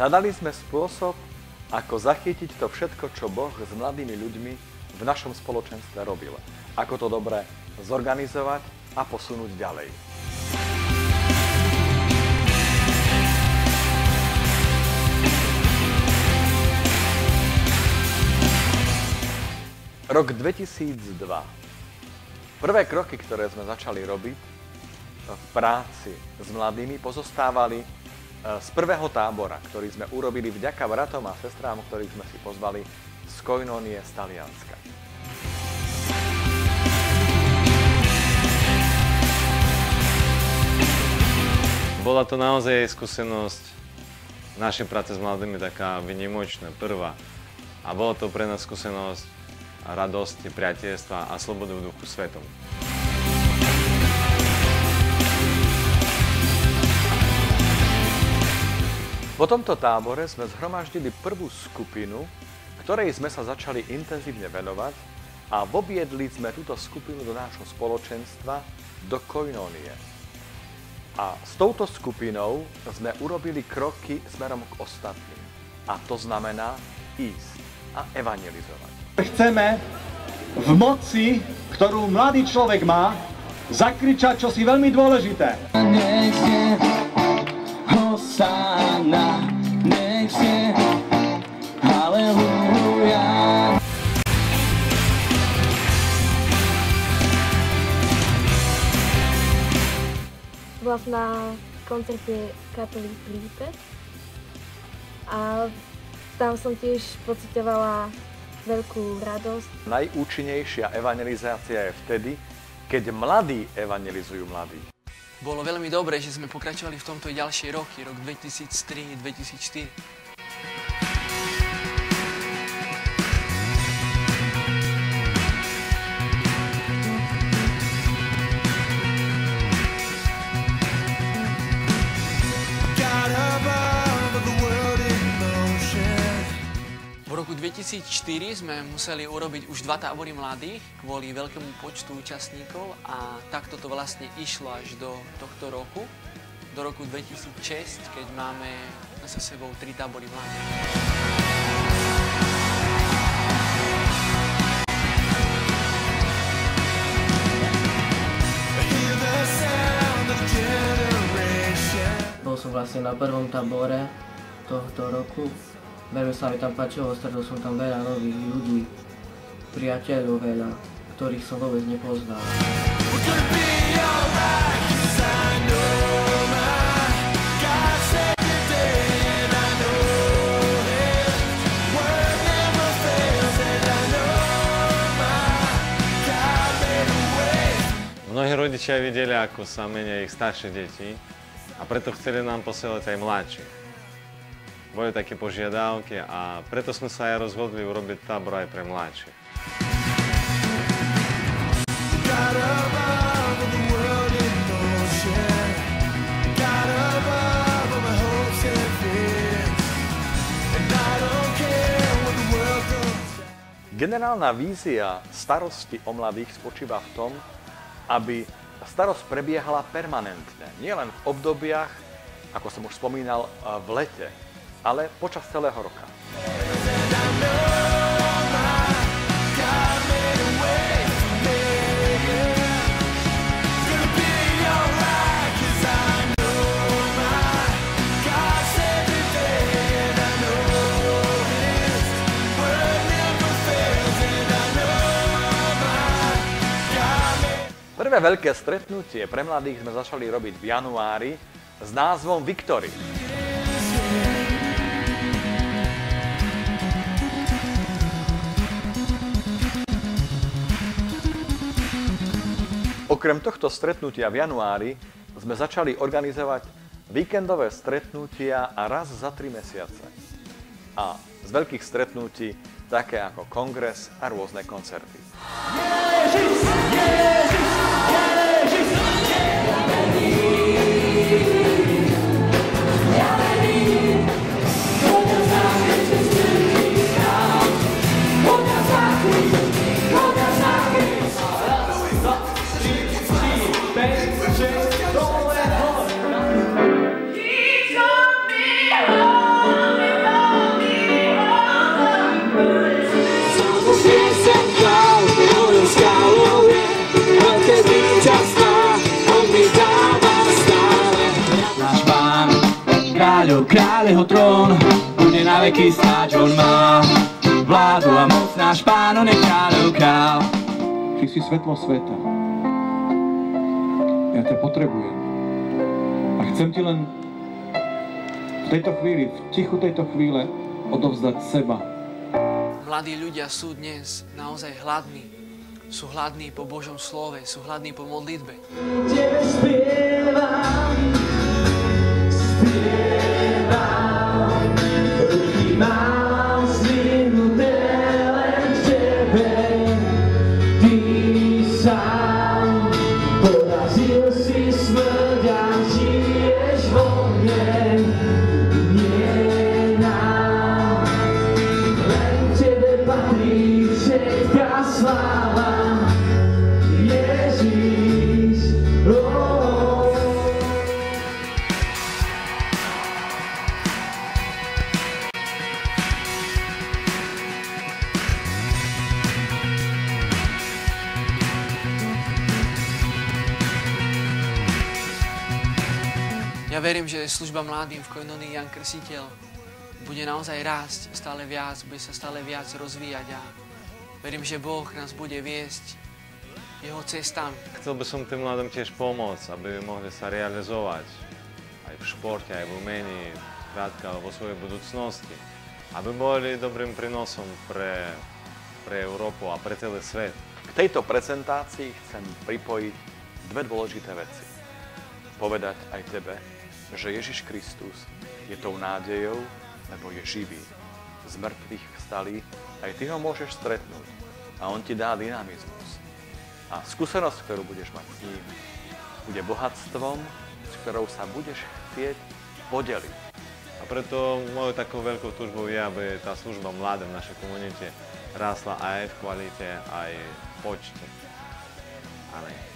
Hľadali sme spôsob, ako zachytiť to všetko, čo Boh s mladými ľuďmi v našom spoločenstve robil. Ako to dobre zorganizovať a posunúť ďalej. Rok 2002. Prvé kroky, ktoré sme začali robiť v práci s mladými, pozostávali z prvého tábora, ktorý sme urobili vďaka bratom a sestrám, ktorých sme si pozvali z Koinónie z Talianska. Bola to naozaj skúsenosť našej práce s mladými taká výnimočná, prvá. A bola to pre nás skúsenosť radosti, priateľstva a slobodu v Duchu Svetom. Po tomto tábore sme zhromaždili prvú skupinu, ktorej sme sa začali intenzívne venovať a vobiedli sme túto skupinu do nášho spoločenstva, do Koinónie. A s touto skupinou sme urobili kroky smerom k ostatným. A to znamená ísť a evangelizovať. Chceme v moci, ktorú mladý človek má, zakričať čosi veľmi dôležité. Nech je Hosanna, nech je Halelúja. Bola som na koncerte kapely Prípet a tam som tiež pociťovala veľkú radosť. Najúčinnejšia evangelizácia je vtedy, keď mladí evangelizujú mladých. Bolo veľmi dobré, že sme pokračovali v tomto i ďalšie roky, rok 2003-2004. V roku 2004 sme museli urobiť už 2 tábory mladých kvôli veľkému počtu účastníkov a takto to vlastne išlo až do tohto roku, do roku 2006, keď máme za sebou 3 tábory mladých. Bol som vlastne na prvom tábore tohto roku. Veľmi sa mi tam páčilo, stretol som tam veľa nových ľudí, priateľov veľa, ktorých som vôbec nepoznal. Mnohí rodičia videli, ako sa menia ich staršie deti a preto chceli nám posielať aj mladších. Boli také požiadavky a preto sme sa aj rozhodli urobiť tábor aj pre mladších. Generálna vízia starosti o mladých spočíva v tom, aby starosť prebiehala permanentne, nielen v obdobiach, ako som už spomínal, v lete, ale počas celého roka. Prvé veľké stretnutie pre mladých sme začali robiť v januári s názvom Victory. Okrem tohto stretnutia v januári sme začali organizovať víkendové stretnutia a raz za 3 mesiace. A z veľkých stretnutí také ako kongres a rôzne koncerty. Ježiš, Ježiš, Ježiš, He took me home. kráľ jeho trón bude na veky stáť, on má vládu a moc, náš Pán, on je kráľov král. Ty si svetlo sveta. Ja ťa potrebujem. A chcem ti len v tejto chvíli, v tichu tejto chvíle odovzdať seba. Mladí ľudia sú dnes naozaj hladní. Sú hladní po Božom slove, sú hladní po modlitbe. Tebe spievam, ruky mám zvinuté len k tebe. Ty sám porazil si smrť a žiješ vo mne. Nie nám, len tebe patrí všetká sláva. Ježiš, Ja verím, že služba mladým v Koinonii Ján Krstiteľ bude naozaj rásť stále viac, bude sa stále viac rozvíjať a verím, že Boh nás bude viesť jeho cestami. Chcel by som tým mladým tiež pomôcť, aby mohli sa realizovať aj v športe, aj v umení, krátka vo svojej budúcnosti. Aby boli dobrým prínosom pre Európu a pre celý svet. K tejto prezentácii chcem pripojiť dve dôležité veci. Povedať aj tebe, že Ježiš Kristus je tou nádejou, lebo je živý. Z mŕtvych vstalý, aj ty ho môžeš stretnúť a on ti dá dynamizmus. A skúsenosť, ktorú budeš mať s ním, bude bohatstvom, s ktorou sa budeš chcieť podeliť. A preto mojou takou veľkou túžbou je, aby tá služba mladým v našej komunite rásla aj v kvalite, aj v počte. Amen.